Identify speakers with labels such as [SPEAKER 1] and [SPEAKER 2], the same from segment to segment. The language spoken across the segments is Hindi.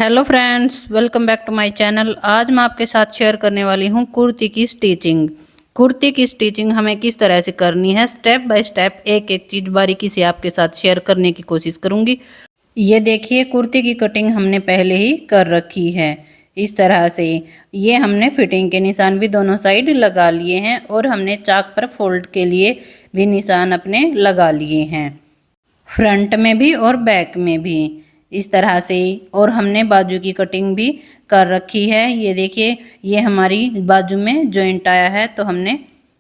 [SPEAKER 1] Hello friends, welcome back to my channel. आज मैं आपके साथ शेयर करने वाली हूँ कुर्ती की स्टिचिंग। कुर्ती की स्टिचिंग हमें किस तरह से करनी है, स्टेप बाय स्टेप एक एक चीज बारीकी से आपके साथ शेयर करने की कोशिश करूंगी। ये देखिए, कुर्ती की कटिंग हमने पहले ही कर रखी है इस तरह से। ये हमने फिटिंग के निशान भी दोनों साइड लगा लिए हैं और हमने चाक पर फोल्ड के लिए भी निशान अपने लगा लिए हैं, फ्रंट में भी और बैक में भी इस तरह से। और हमने बाजू की कटिंग भी कर रखी है। ये देखिए, ये हमारी बाजू में जॉइंट आया है तो हमने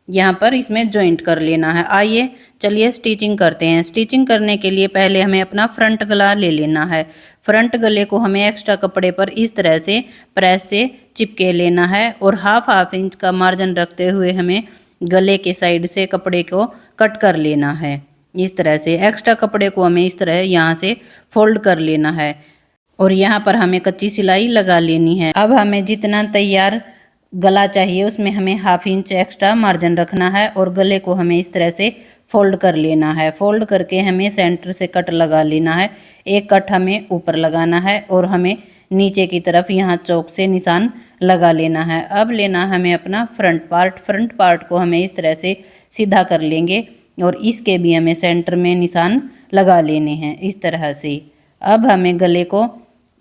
[SPEAKER 1] यहाँ पर इसमें जॉइंट कर लेना है। आइए चलिए स्टिचिंग करते हैं। स्टिचिंग करने के लिए पहले हमें अपना फ्रंट गला ले लेना है। फ्रंट गले को हमें एक्स्ट्रा कपड़े पर इस तरह से प्रेस से चिपके लेना है और हाफ इंच का मार्जिन रखते हुए हमें गले के साइड से कपड़े को कट कर लेना है। इस तरह से एक्स्ट्रा कपड़े को हमें इस तरह यहाँ से फोल्ड कर लेना है और यहाँ पर हमें कच्ची सिलाई लगा लेनी है। अब हमें जितना तैयार गला चाहिए उसमें हमें हाफ इंच एक्स्ट्रा मार्जिन रखना है और गले को हमें इस तरह से फोल्ड कर लेना है। फोल्ड करके हमें सेंटर से कट लगा लेना है। एक कट हमें ऊपर लगाना है और हमें नीचे की तरफ यहाँ चौक से निशान लगा लेना है। अब लेना हमें अपना फ्रंट पार्ट को हमें इस तरह से सीधा कर लेंगे और इसके भी हमें सेंटर में निशान लगा लेने हैं इस तरह से। अब हमें गले को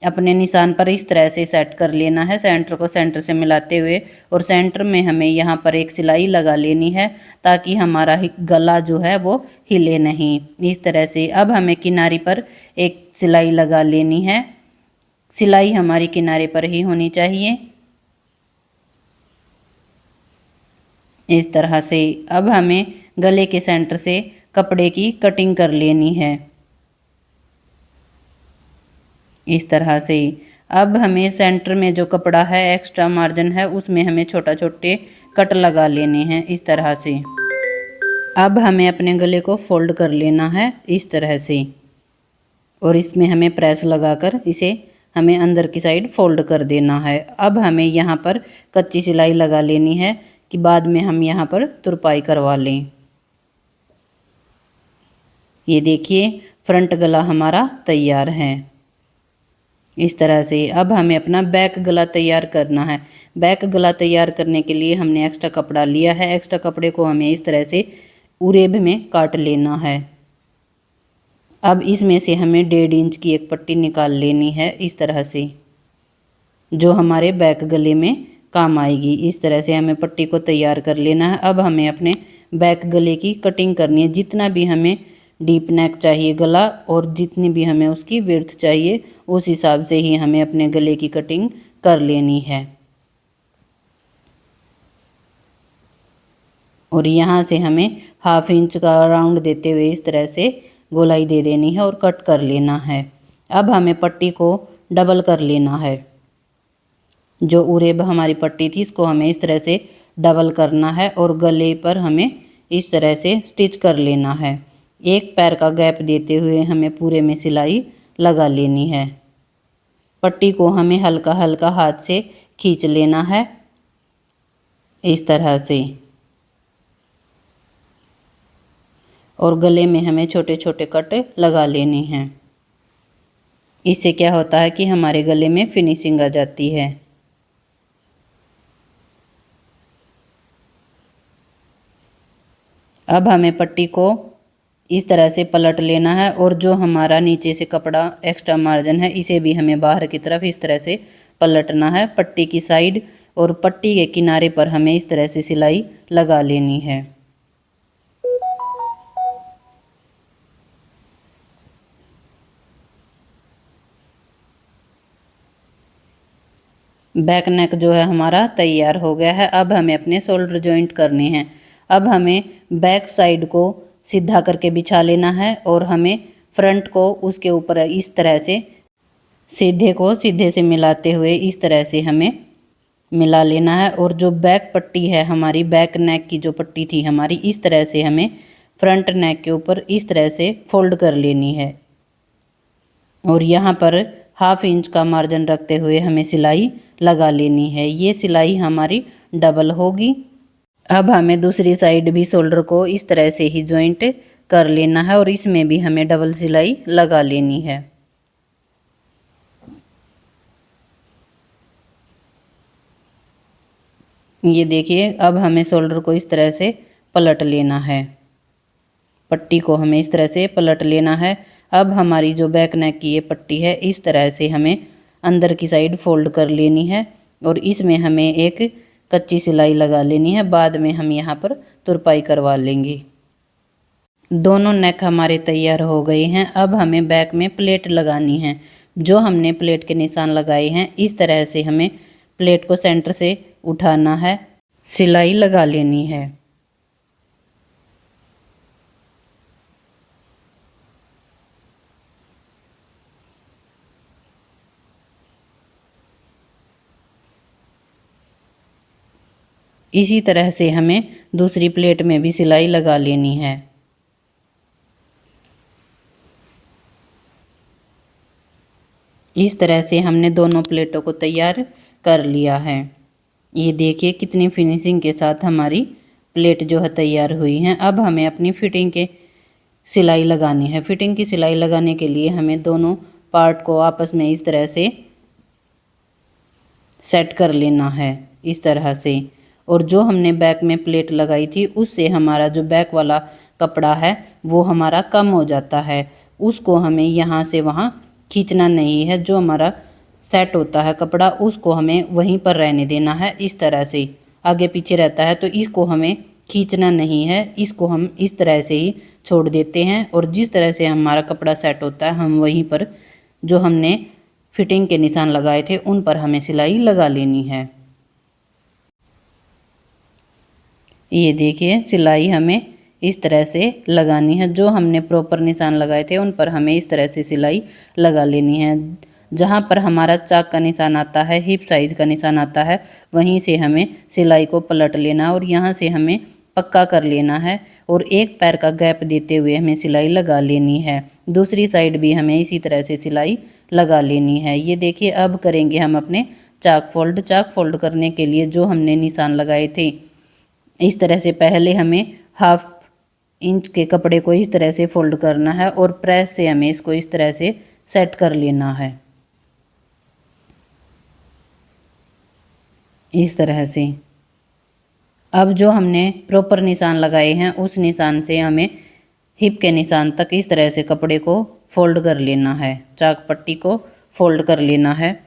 [SPEAKER 1] अपने निशान पर इस तरह से सेट कर लेना है, सेंटर को सेंटर से मिलाते हुए। और सेंटर में हमें यहाँ पर एक सिलाई लगा लेनी है ताकि हमारा गला जो है वो हिले नहीं, इस तरह से। अब हमें किनारे पर एक सिलाई लगा लेनी है। सिलाई हमारी किनारे पर ही होनी चाहिए इस तरह से। अब हमें गले के सेंटर से कपड़े की कटिंग कर लेनी है इस तरह से। अब हमें सेंटर में जो कपड़ा है एक्स्ट्रा मार्जिन है उसमें हमें छोटा छोटे कट लगा लेने हैं इस तरह से। अब हमें अपने गले को फोल्ड कर लेना है इस तरह से और इसमें हमें प्रेस लगाकर इसे हमें अंदर की साइड फोल्ड कर देना है। अब हमें यहाँ पर कच्ची सिलाई लगा लेनी है कि बाद में हम यहाँ पर तुरपाई करवा लें। ये देखिए, फ्रंट गला हमारा तैयार है इस तरह से। अब हमें अपना बैक गला तैयार करना है। बैक गला तैयार करने के लिए हमने एक्स्ट्रा कपड़ा लिया है। एक्स्ट्रा कपड़े को हमें इस तरह से उरेब में काट लेना है। अब इसमें से हमें 1.5 इंच की एक पट्टी निकाल लेनी है इस तरह से, जो हमारे बैक गले में काम आएगी। इस तरह से हमें पट्टी को तैयार कर लेना है। अब हमें अपने बैक गले की कटिंग करनी है। जितना भी हमें डीप नेक चाहिए गला और जितनी भी हमें उसकी विड्थ चाहिए उस हिसाब से ही हमें अपने गले की कटिंग कर लेनी है। और यहाँ से हमें हाफ इंच का राउंड देते हुए इस तरह से गोलाई दे देनी है और कट कर लेना है। अब हमें पट्टी को डबल कर लेना है। जो उरेब हमारी पट्टी थी इसको हमें इस तरह से डबल करना है और गले पर हमें इस तरह से स्टिच कर लेना है। एक पैर का गैप देते हुए हमें पूरे में सिलाई लगा लेनी है। पट्टी को हमें हल्का हल्का हाथ से खींच लेना है इस तरह से। और गले में हमें छोटे छोटे कट लगा लेने हैं। इससे क्या होता है कि हमारे गले में फिनिशिंग आ जाती है। अब हमें पट्टी को इस तरह से पलट लेना है और जो हमारा नीचे से कपड़ा एक्स्ट्रा मार्जिन है इसे भी हमें बाहर की तरफ इस तरह से पलटना है पट्टी की साइड। और पट्टी के किनारे पर हमें इस तरह से सिलाई लगा लेनी है। बैक नेक जो है हमारा तैयार हो गया है। अब हमें अपने शोल्डर जॉइंट करने हैं। अब हमें बैक साइड को सीधा करके बिछा लेना है और हमें फ्रंट को उसके ऊपर इस तरह से सीधे को सीधे से मिलाते हुए इस तरह से हमें मिला लेना है। और जो बैक पट्टी है हमारी, बैक नेक की जो पट्टी थी हमारी, इस तरह से हमें फ्रंट नेक के ऊपर इस तरह से फोल्ड कर लेनी है। और यहाँ पर हाफ इंच का मार्जिन रखते हुए हमें सिलाई लगा लेनी है। ये सिलाई हमारी डबल होगी। अब हमें दूसरी साइड भी शोल्डर को इस तरह से ही जॉइंट कर लेना है और इसमें भी हमें डबल सिलाई लगा लेनी है। ये देखिए, अब हमें शोल्डर को इस तरह से पलट लेना है, पट्टी को हमें इस तरह से पलट लेना है। अब हमारी जो बैक नेक की ये पट्टी है, इस तरह से हमें अंदर की साइड फोल्ड कर लेनी है और इसमें हमें एक कच्ची सिलाई लगा लेनी है। बाद में हम यहाँ पर तुरपाई करवा लेंगे। दोनों नेक हमारे तैयार हो गए हैं। अब हमें बैक में प्लेट लगानी है। जो हमने प्लेट के निशान लगाए हैं, इस तरह से हमें प्लेट को सेंटर से उठाना है, सिलाई लगा लेनी है। इसी तरह से हमें दूसरी प्लेट में भी सिलाई लगा लेनी है। इस तरह से हमने दोनों प्लेटों को तैयार कर लिया है। ये देखिए कितनी फिनिशिंग के साथ हमारी प्लेट जो है तैयार हुई है। अब हमें अपनी फिटिंग के सिलाई लगानी है। फिटिंग की सिलाई लगाने के लिए हमें दोनों पार्ट को आपस में इस तरह से सेट कर लेना है, इस तरह से। और जो हमने बैक में प्लेट लगाई थी, उससे हमारा जो बैक वाला कपड़ा है वो हमारा कम हो जाता है। उसको हमें यहाँ से वहाँ खींचना नहीं है। जो हमारा सेट होता है कपड़ा, उसको हमें वहीं पर रहने देना है। इस तरह से आगे पीछे रहता है तो इसको हमें खींचना नहीं है, इसको हम इस तरह से ही छोड़ देते हैं। और जिस तरह से हमारा कपड़ा सेट होता है, हम वहीं पर जो हमने फिटिंग के निशान लगाए थे उन पर हमें सिलाई लगा लेनी है। ये देखिए, सिलाई हमें इस तरह से लगानी है। जो हमने प्रॉपर निशान लगाए थे उन पर हमें इस तरह से सिलाई लगा लेनी है। जहाँ पर हमारा चाक का निशान आता है, हिप साइज का निशान आता है, वहीं से हमें सिलाई को पलट लेना और यहाँ से हमें पक्का कर लेना है। और एक पैर का गैप देते हुए हमें सिलाई लगा लेनी है। दूसरी साइड भी हमें इसी तरह से सिलाई लगा लेनी है। ये देखिए, अब करेंगे हम अपने चाक फोल्ड। चाक फोल्ड करने के लिए जो हमने निशान लगाए थे, इस तरह से पहले हमें 1/2 इंच के कपड़े को इस तरह से फोल्ड करना है और प्रेस से हमें इसको इस तरह से सेट कर लेना है, इस तरह से। अब जो हमने प्रॉपर निशान लगाए हैं, उस निशान से हमें हिप के निशान तक इस तरह से कपड़े को फोल्ड कर लेना है, चाक पट्टी को फोल्ड कर लेना है।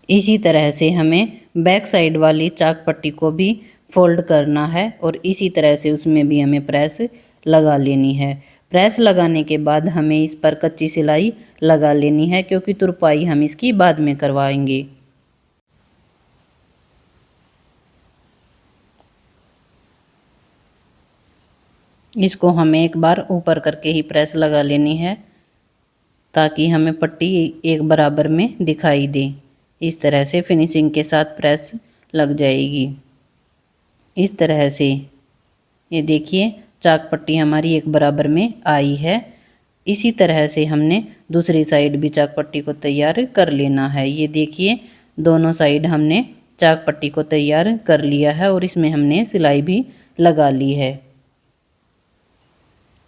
[SPEAKER 1] इसी तरह से हमें बैक साइड वाली चाक पट्टी को भी फोल्ड करना है और इसी तरह से उसमें भी हमें प्रेस लगा लेनी है। प्रेस लगाने के बाद हमें इस पर कच्ची सिलाई लगा लेनी है, क्योंकि तुरपाई हम इसकी बाद में करवाएंगे। इसको हमें एक बार ऊपर करके ही प्रेस लगा लेनी है, ताकि हमें पट्टी एक बराबर में दिखाई दे। इस तरह से फिनिशिंग के साथ प्रेस लग जाएगी, इस तरह से। ये देखिए, चाक पट्टी हमारी एक बराबर में आई है। इसी तरह से हमने दूसरी साइड भी चाक पट्टी को तैयार कर लेना है। ये देखिए, दोनों साइड हमने चाक पट्टी को तैयार कर लिया है और इसमें हमने सिलाई भी लगा ली है।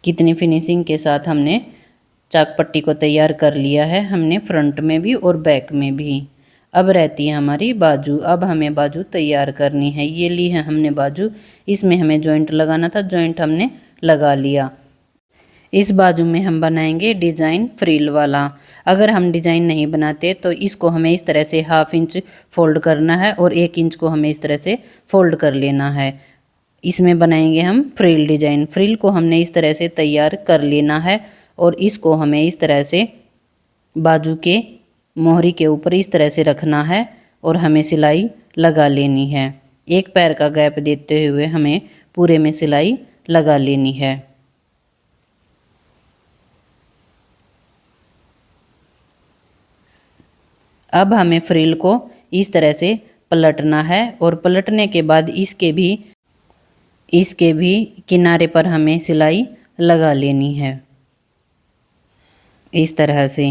[SPEAKER 1] कितनी फिनिशिंग के साथ हमने चाक पट्टी को तैयार कर लिया है, हमने फ्रंट में भी और बैक में भी। अब रहती है हमारी बाजू। अब हमें बाजू तैयार करनी है। ये ली है हमने बाजू, इसमें हमें जॉइंट लगाना था, जॉइंट हमने लगा लिया। इस बाजू में हम बनाएंगे डिज़ाइन फ्रिल वाला। अगर हम डिज़ाइन नहीं बनाते तो इसको हमें इस तरह से 1/2 इंच फोल्ड करना है और 1 इंच को हमें इस तरह से फोल्ड कर लेना है। इसमें बनाएंगे हम फ्रिल डिज़ाइन। फ्रिल को हमने इस तरह से तैयार कर लेना है और इसको हमें इस तरह से बाजू के मोहरी के ऊपर इस तरह से रखना है और हमें सिलाई लगा लेनी है। एक पैर का गैप देते हुए हमें पूरे में सिलाई लगा लेनी है। अब हमें फ्रिल को इस तरह से पलटना है और पलटने के बाद इसके भी किनारे पर हमें सिलाई लगा लेनी है, इस तरह से।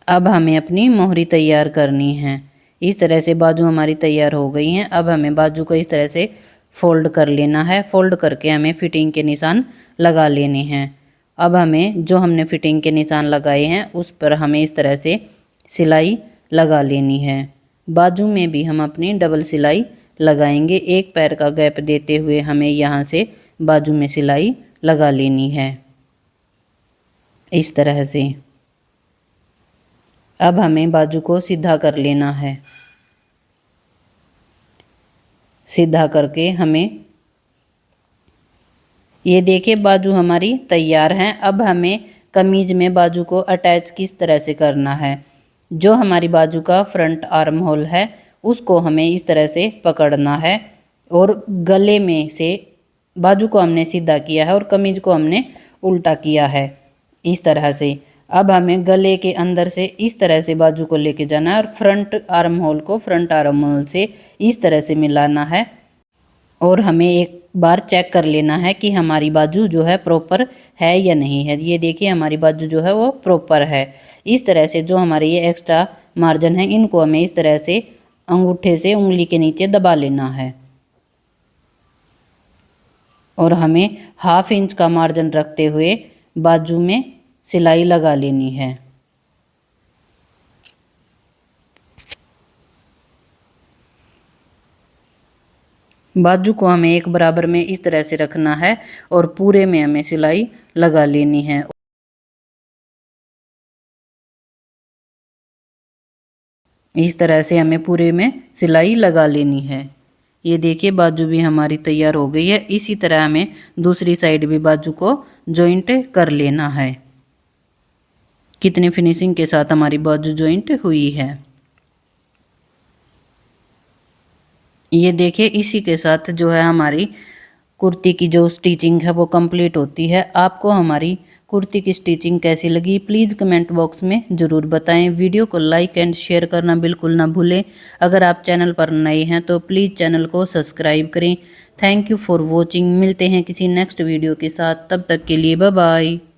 [SPEAKER 1] अब हमें अपनी मोहरी तैयार करनी है। इस तरह से बाजू हमारी तैयार हो गई हैं। अब हमें बाजू को इस तरह से फोल्ड कर लेना है। फोल्ड करके हमें फिटिंग के निशान लगा लेने हैं। अब हमें जो हमने फिटिंग के निशान लगाए हैं उस पर हमें इस तरह से सिलाई लगा लेनी है। बाजू में भी हम अपनी डबल सिलाई लगाएंगे। एक पैर का गैप देते हुए हमें यहाँ से बाजू में सिलाई लगा लेनी है इस तरह से। अब हमें बाजू को सीधा कर लेना है। सीधा करके हमें, ये देखिए बाजू हमारी तैयार हैं। अब हमें कमीज में बाजू को अटैच किस तरह से करना है। जो हमारी बाजू का फ्रंट आर्म होल है उसको हमें इस तरह से पकड़ना है और गले में से बाजू को हमने सीधा किया है और कमीज को हमने उल्टा किया है इस तरह से। अब हमें गले के अंदर से इस तरह से बाजू को लेके जाना है और फ्रंट आर्म होल को फ्रंट आर्म होल से इस तरह से मिलाना है और हमें एक बार चेक कर लेना है कि हमारी बाजू जो है प्रॉपर है या नहीं है। ये देखिए हमारी बाजू जो है वो प्रॉपर है। इस तरह से जो हमारे ये एक्स्ट्रा मार्जिन है इनको हमें इस तरह से अंगूठे से उंगली के नीचे दबा लेना है और हमें 1/2 इंच का मार्जिन रखते हुए बाजू में सिलाई लगा लेनी है। बाजू को हमें एक बराबर में इस तरह से रखना है और पूरे में हमें सिलाई लगा लेनी है। इस तरह से हमें पूरे में सिलाई लगा लेनी है। ये देखिए बाजू भी हमारी तैयार हो गई है। इसी तरह हमें दूसरी साइड भी बाजू को जॉइंट कर लेना है। कितनी फिनिशिंग के साथ हमारी बाजू जॉइंट हुई है। ये देखिए इसी के साथ जो है हमारी कुर्ती की जो स्टिचिंग है वो कंप्लीट होती है। आपको हमारी कुर्ती की स्टिचिंग कैसी लगी प्लीज़ कमेंट बॉक्स में ज़रूर बताएं। वीडियो को लाइक एंड शेयर करना बिल्कुल ना भूलें। अगर आप चैनल पर नए हैं तो प्लीज़ चैनल को सब्सक्राइब करें। Thank you for watching. मिलते हैं किसी नेक्स्ट वीडियो के साथ, तब तक के लिए बाय बाय।